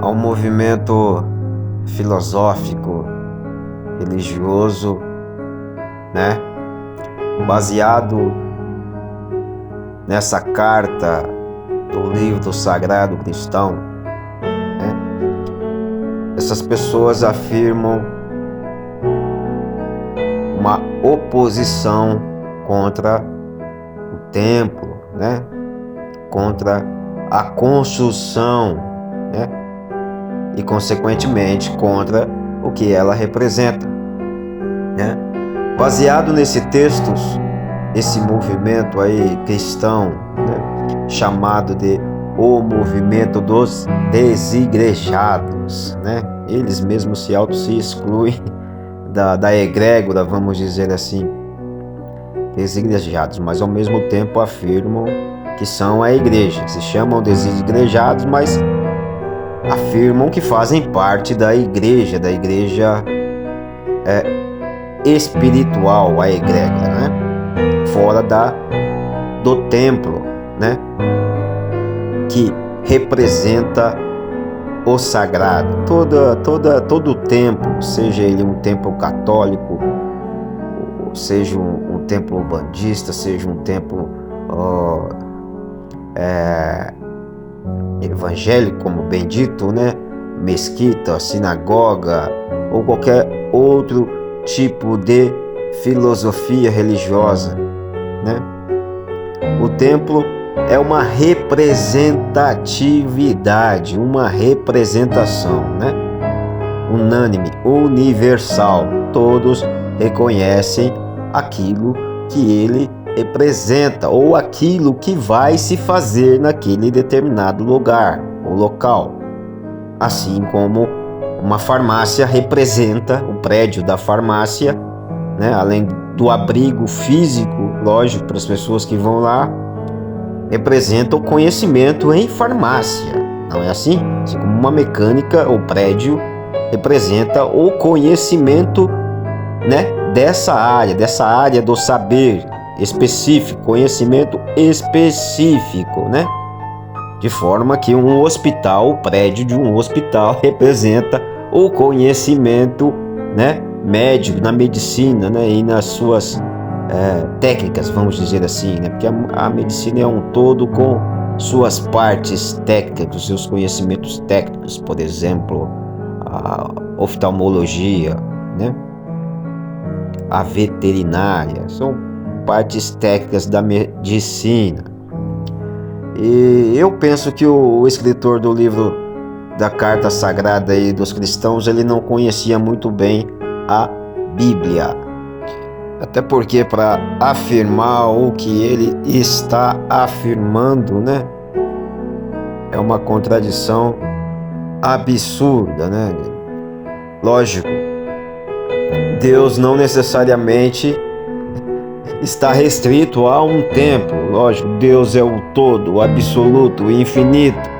a um movimento filosófico, religioso, né? Baseado nessa carta do livro sagrado cristão, né? Essas pessoas afirmam uma oposição contra o templo, né? Contra a construção, né? E consequentemente contra o que ela representa, né? Baseado nesse textos, esse movimento aí cristão, né? Chamado de o movimento dos desigrejados, né? Eles mesmos se excluem da egrégora, vamos dizer assim, desigrejados, mas ao mesmo tempo afirmam que são a igreja, se chamam desigrejados, mas afirmam que fazem parte da igreja espiritual, a egrégora, né? Fora do templo, né? Que representa o sagrado. Todo o templo, seja ele um templo católico, seja um templo bandista, seja um templo evangélico, como bem dito, né? Mesquita, sinagoga ou qualquer outro tipo de filosofia religiosa, né? O templo é uma representatividade, uma representação, né? Unânime, universal. Todos reconhecem aquilo que ele representa ou aquilo que vai se fazer naquele determinado lugar ou local. Assim como uma farmácia representa o prédio da farmácia, né? Além do abrigo físico, lógico, para as pessoas que vão lá, representa o conhecimento em farmácia, não é assim? Assim como uma mecânica, o prédio representa o conhecimento, né? Dessa área do saber específico, conhecimento específico, né? De forma que um hospital, o prédio de um hospital representa o conhecimento, né? Médico, na medicina, né? E nas suas técnicas, vamos dizer assim, né? Porque a medicina é um todo com suas partes técnicas, seus conhecimentos técnicos, por exemplo, a oftalmologia, né? A veterinária, são partes técnicas da medicina. E eu penso que o escritor do livro da Carta Sagrada aí dos cristãos, ele não conhecia muito bem a Bíblia. Até porque para afirmar o que ele está afirmando, né? É uma contradição absurda, né? Lógico, Deus não necessariamente está restrito a um templo. Lógico, Deus é o todo, o absoluto, o infinito,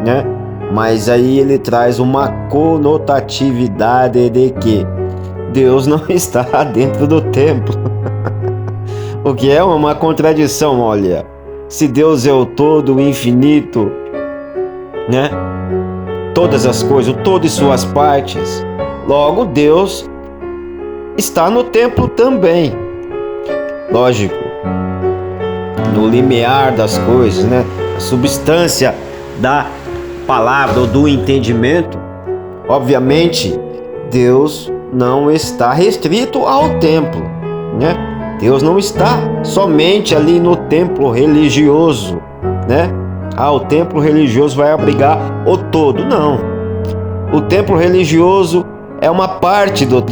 né? Mas aí ele traz uma conotatividade de que Deus não está dentro do templo. O que é uma contradição, olha. Se Deus é o todo, o infinito, né? Todas as coisas, o todo e suas partes. Logo, Deus está no templo também. Lógico, no limiar das coisas, né? A substância da palavra ou do entendimento, obviamente, Deus não está restrito ao templo, né? Deus não está somente ali no templo religioso, né? O templo religioso vai abrigar o todo, não. O templo religioso é uma parte do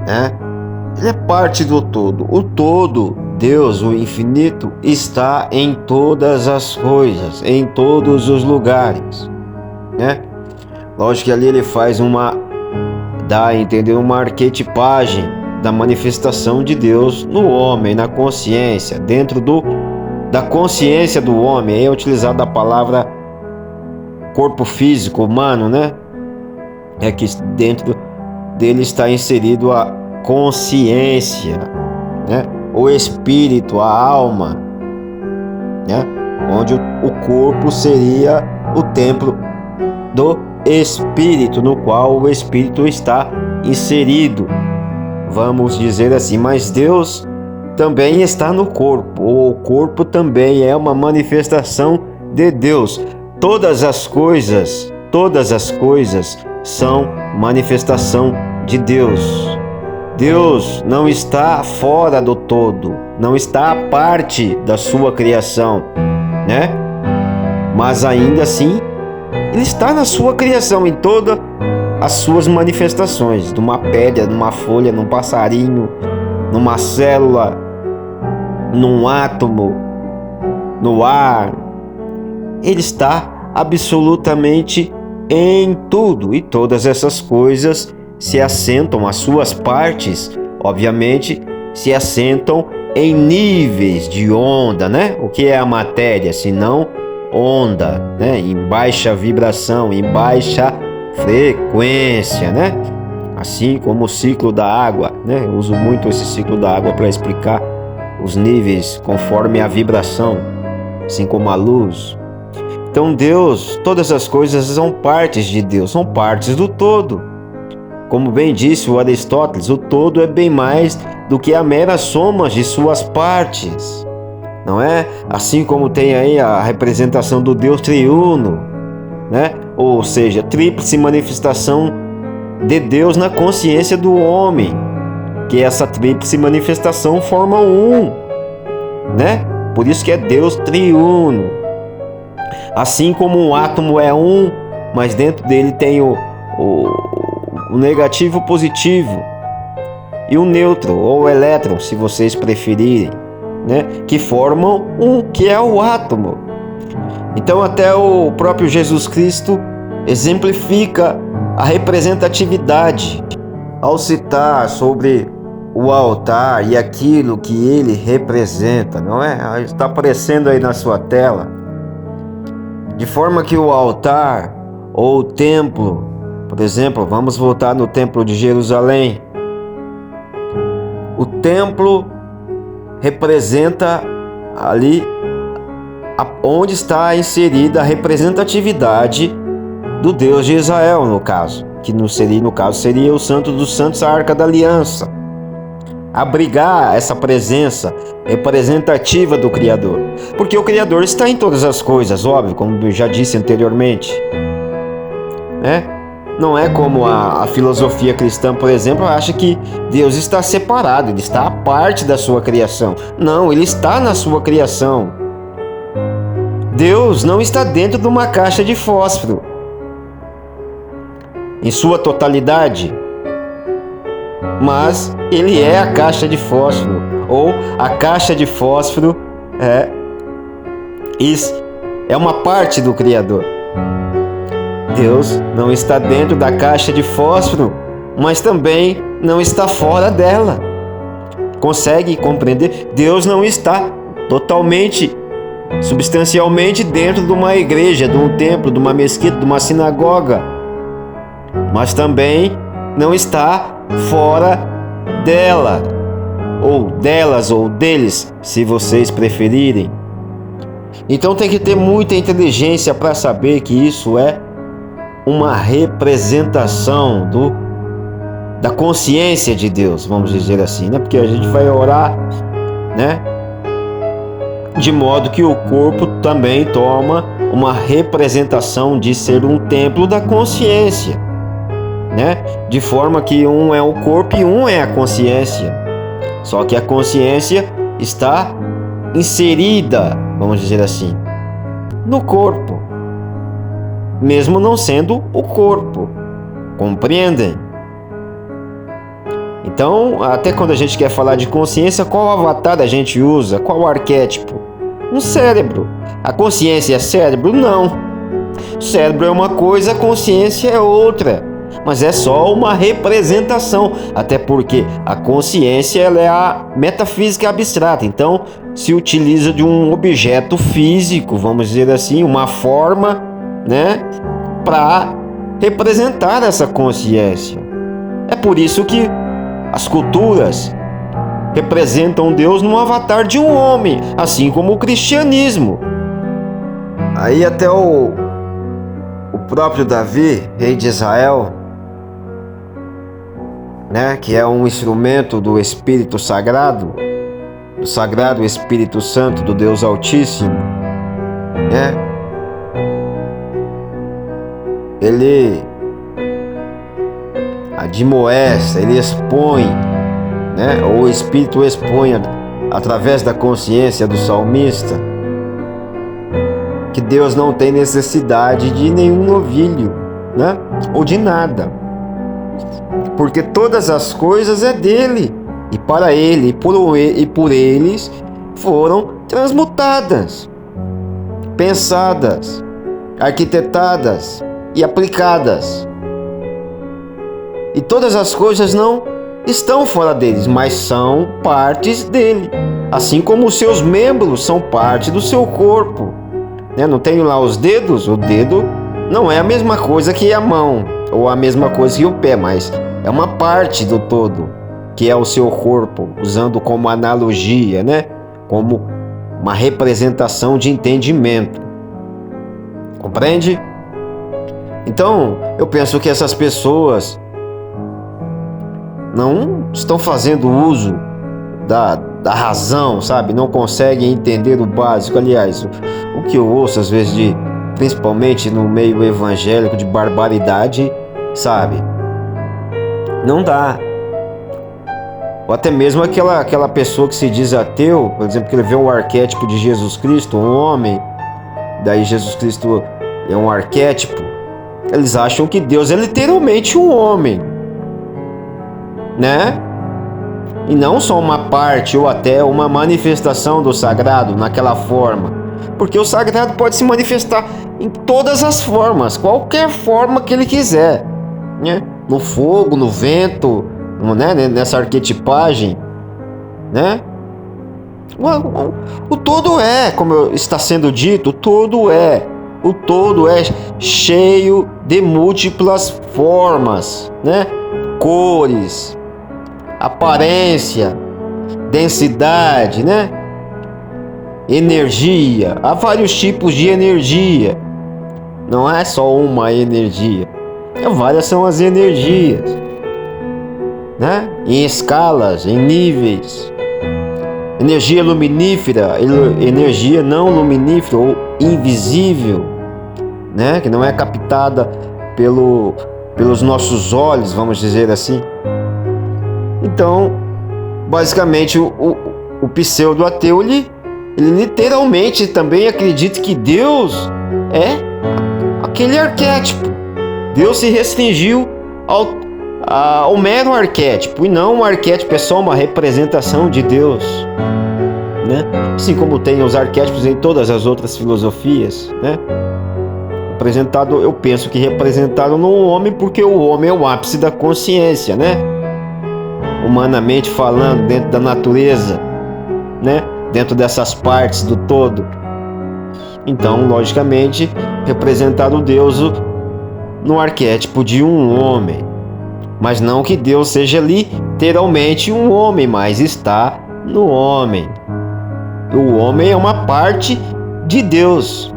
né? Ele é parte do todo. O todo Deus, o infinito, está em todas as coisas, em todos os lugares, né? Lógico que ali ele faz dá a entender uma arquetipagem da manifestação de Deus no homem, na consciência, dentro da consciência do homem. Aí é utilizada a palavra corpo físico humano, né? É que dentro dele está inserido a consciência, né? O espírito, a alma, né? Onde o corpo seria o templo do espírito, no qual o espírito está inserido, vamos dizer assim. Mas Deus também está no corpo, o corpo também é uma manifestação de Deus. Todas as coisas são manifestação de Deus. Deus não está fora do todo, não está à parte da sua criação, né? Mas ainda assim, ele está na sua criação, em todas as suas manifestações, numa pedra, numa folha, num passarinho, numa célula, num átomo, no ar. Ele está absolutamente em tudo, e todas essas coisas se assentam, as suas partes, obviamente, se assentam em níveis de onda, né? O que é a matéria, senão onda, né? Em baixa vibração, em baixa frequência, né? Assim como o ciclo da água, né? Eu uso muito esse ciclo da água para explicar os níveis conforme a vibração, assim como a luz. Então Deus, todas as coisas são partes de Deus, são partes do todo. Como bem disse o Aristóteles, o todo é bem mais do que a mera soma de suas partes, não é? Assim como tem aí a representação do Deus triuno, né? Ou seja, tríplice manifestação de Deus na consciência do homem, que essa tríplice manifestação forma um, né? Por isso que é Deus triuno. Assim como um átomo é um, mas dentro dele tem o negativo, o positivo e o neutro ou o elétron, se vocês preferirem, né? Que formam um, que é o átomo. Então até o próprio Jesus Cristo exemplifica a representatividade ao citar sobre o altar e aquilo que ele representa, não é? Está aparecendo aí na sua tela. De forma que o altar ou o templo, por exemplo, vamos voltar no templo de Jerusalém. O templo representa ali onde está inserida a representatividade do Deus de Israel, no caso, que no caso seria o Santo dos Santos, a Arca da Aliança. Abrigar essa presença representativa do Criador, porque o Criador está em todas as coisas, óbvio, como eu já disse anteriormente, né? Não é como a filosofia cristã, por exemplo, acha que Deus está separado, ele está à parte da sua criação. Não, ele está na sua criação. Deus não está dentro de uma caixa de fósforo em sua totalidade, mas ele é a caixa de fósforo, ou a caixa de fósforo é uma parte do Criador. Deus não está dentro da caixa de fósforo, mas também não está fora dela. Consegue compreender? Deus não está totalmente, substancialmente dentro de uma igreja, de um templo, de uma mesquita, de uma sinagoga, mas também não está fora dela, ou delas, ou deles, se vocês preferirem. Então tem que ter muita inteligência para saber que isso é uma representação da consciência de Deus, vamos dizer assim, né? Porque a gente vai orar, né? De modo que o corpo também toma uma representação de ser um templo da consciência, né? De forma que um é o corpo e um é a consciência. Só que a consciência está inserida, vamos dizer assim, no corpo, mesmo não sendo o corpo. Compreendem? Então, até quando a gente quer falar de consciência, qual avatar a gente usa? Qual arquétipo? Um cérebro. A consciência é cérebro? Não. O cérebro é uma coisa, a consciência é outra. Mas é só uma representação, até porque a consciência ela é a metafísica abstrata. Então, se utiliza de um objeto físico, vamos dizer assim, uma forma, né, para representar essa consciência. É por isso que as culturas representam Deus no avatar de um homem, assim como o cristianismo. Aí até o próprio Davi, rei de Israel, né, que é um instrumento do Espírito Sagrado, do Sagrado Espírito Santo do Deus Altíssimo, né? Ele admoesta, ele expõe, né? O Espírito expõe através da consciência do salmista que Deus não tem necessidade de nenhum novilho, né? Ou de nada, porque todas as coisas é dele, e para ele e por eles foram transmutadas, pensadas, arquitetadas e aplicadas. E todas as coisas não estão fora deles, mas são partes dele, assim como os seus membros são parte do seu corpo, né? Não tem lá os dedos? O dedo não é a mesma coisa que a mão, ou a mesma coisa que o pé, mas é uma parte do todo, que é o seu corpo, usando como analogia, né? Como uma representação de entendimento. Compreende? Então, eu penso que essas pessoas não estão fazendo uso da razão, sabe? Não conseguem entender o básico. Aliás, o que eu ouço às vezes, principalmente no meio evangélico, de barbaridade, sabe? Não dá. Ou até mesmo aquela pessoa que se diz ateu, por exemplo, que ele vê o arquétipo de Jesus Cristo, um homem, daí Jesus Cristo é um arquétipo. Eles acham que Deus é literalmente um homem, né? E não só uma parte ou até uma manifestação do sagrado naquela forma, porque o sagrado pode se manifestar em todas as formas, qualquer forma que ele quiser, né? No fogo, no vento, né? Nessa arquetipagem, né? O todo é, como está sendo dito, o todo é cheio de múltiplas formas, né? Cores, aparência, densidade, né? Energia. Há vários tipos de energia. Não é só uma energia. Várias são as energias, né? Em escalas, em níveis. Energia luminífera, energia não luminífera ou invisível, né? Que não é captada pelos nossos olhos, vamos dizer assim. Então, basicamente, o pseudo-ateu, ele literalmente também acredita que Deus é aquele arquétipo. Deus se restringiu ao mero arquétipo, e não um arquétipo é só uma representação de Deus, né? Assim como tem os arquétipos em todas as outras filosofias, né? Eu penso que representado no homem, porque o homem é o ápice da consciência, né? Humanamente falando, dentro da natureza, né? Dentro dessas partes do todo. Então, logicamente, representado Deus no arquétipo de um homem. Mas não que Deus seja literalmente um homem, mas está no homem. O homem é uma parte de Deus.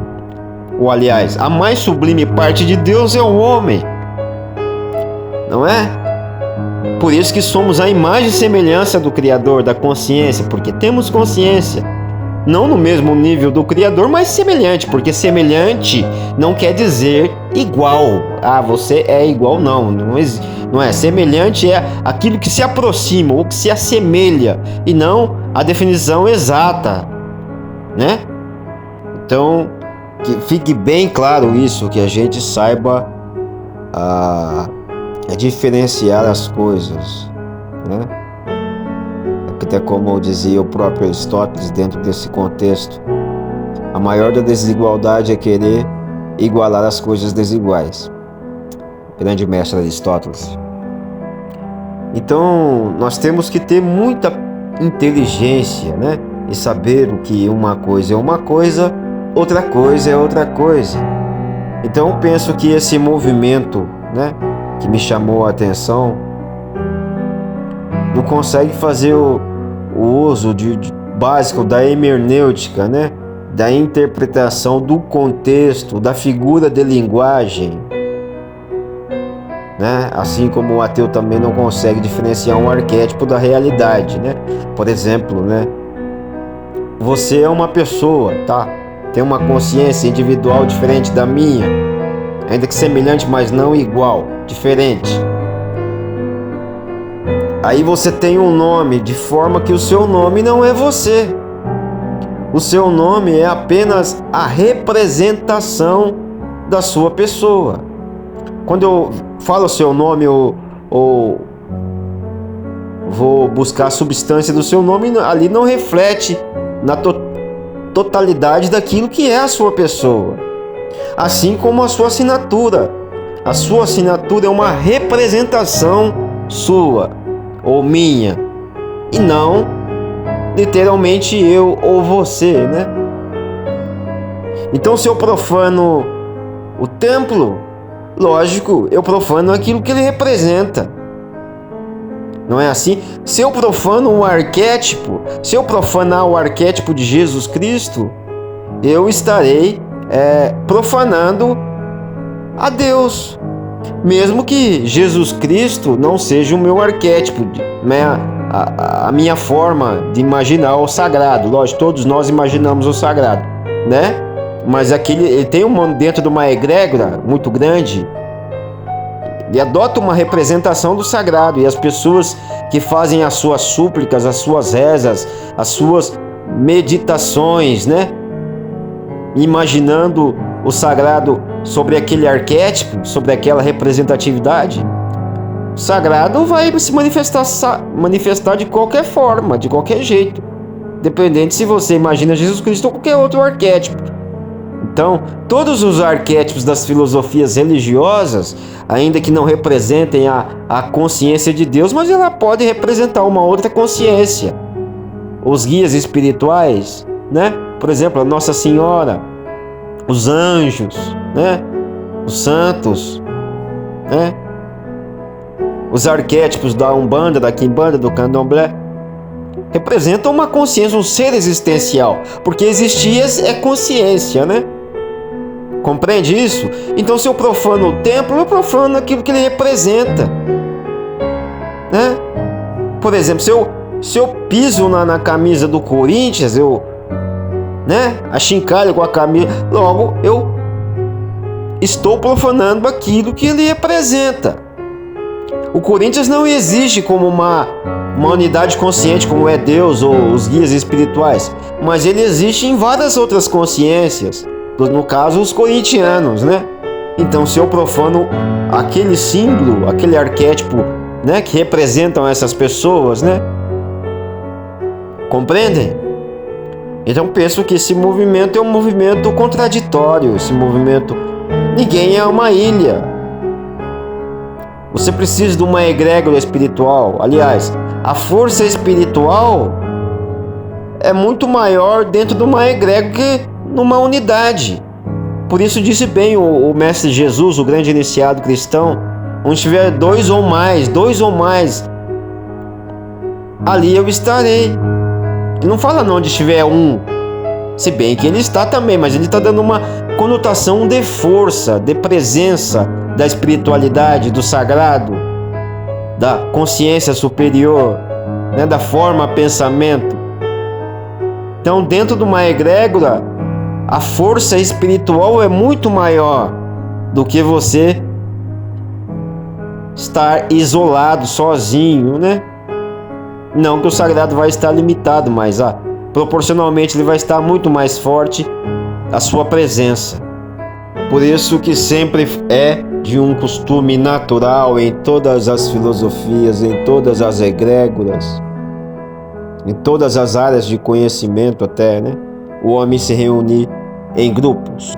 Ou, aliás, a mais sublime parte de Deus é o homem. Não é? Por isso que somos a imagem e semelhança do Criador, da consciência, porque temos consciência. Não no mesmo nível do Criador, mas semelhante, porque semelhante não quer dizer igual. Ah, você é igual, não é. Semelhante é aquilo que se aproxima ou que se assemelha, e não a definição exata, né? Então, que fique bem claro isso, que a gente saiba diferenciar as coisas, né? Até como dizia o próprio Aristóteles dentro desse contexto, a maior da desigualdade é querer igualar as coisas desiguais. Grande mestre Aristóteles. Então, nós temos que ter muita inteligência, né? E saber o que uma coisa é uma coisa, outra coisa é outra coisa. Então, eu penso que esse movimento, né, que me chamou a atenção, não consegue fazer o uso básico da hermenêutica, né? Da interpretação do contexto, da figura de linguagem, né? Assim como o ateu também não consegue diferenciar um arquétipo da realidade, né? Por exemplo, né? Você é uma pessoa, tá? Tem uma consciência individual diferente da minha, ainda que semelhante, mas não igual, diferente. Aí você tem um nome, de forma que o seu nome não é você. O seu nome é apenas a representação da sua pessoa. Quando eu falo o seu nome, ou vou buscar a substância do seu nome, ali não reflete na totalidade daquilo que é a sua pessoa. Assim como a sua assinatura. A sua assinatura é uma representação sua ou minha, e não literalmente eu ou você, né? Então, se eu profano o templo, lógico, eu profano aquilo que ele representa. Não é assim? Se eu profano um arquétipo, se eu profanar o arquétipo de Jesus Cristo, eu estarei profanando a Deus. Mesmo que Jesus Cristo não seja o meu arquétipo, né? A minha forma de imaginar o sagrado. Lógico, todos nós imaginamos o sagrado, né? Mas ele tem dentro de uma egrégora muito grande, ele adota uma representação do sagrado, e as pessoas que fazem as suas súplicas, as suas rezas, as suas meditações, né? Imaginando o sagrado sobre aquele arquétipo, sobre aquela representatividade, o sagrado vai se manifestar de qualquer forma, de qualquer jeito, dependente se você imagina Jesus Cristo ou qualquer outro arquétipo. Então, todos os arquétipos das filosofias religiosas, ainda que não representem a consciência de Deus, mas ela pode representar uma outra consciência. Os guias espirituais, né? Por exemplo, a Nossa Senhora, os anjos, né? Os santos, né? Os arquétipos da Umbanda, da Quimbanda, do Candomblé, representam uma consciência, um ser existencial, porque existir é consciência, né? Compreende isso? Então, se eu profano o templo, eu profano aquilo que ele representa, né? Por exemplo, se eu piso na camisa do Corinthians, né? Achincalho com a camisa, logo eu estou profanando aquilo que ele representa. O Corinthians não existe como uma unidade consciente, como é Deus ou os guias espirituais, mas ele existe em várias outras consciências, no caso os corintianos, né? Então, se eu profano aquele símbolo, aquele arquétipo, né, que representam essas pessoas, né? Compreendem? Então, penso que esse movimento é um movimento contraditório, esse movimento, ninguém é uma ilha. Você precisa de uma egrégora espiritual. Aliás, a força espiritual é muito maior dentro de uma egrégora que numa unidade. Por isso disse bem o mestre Jesus, o grande iniciado cristão, onde tiver dois ou mais, ali eu estarei. Ele não fala não onde estiver um, se bem que ele está também, mas ele está dando uma conotação de força, de presença, da espiritualidade, do sagrado, da consciência superior, né, da forma pensamento. Então, dentro de uma egrégora, a força espiritual é muito maior do que você estar isolado, sozinho, né? Não que o sagrado vai estar limitado, mas proporcionalmente ele vai estar muito mais forte a sua presença. Por isso que sempre é de um costume natural em todas as filosofias, em todas as egrégoras, em todas as áreas de conhecimento até, né? O homem se reunir em grupos.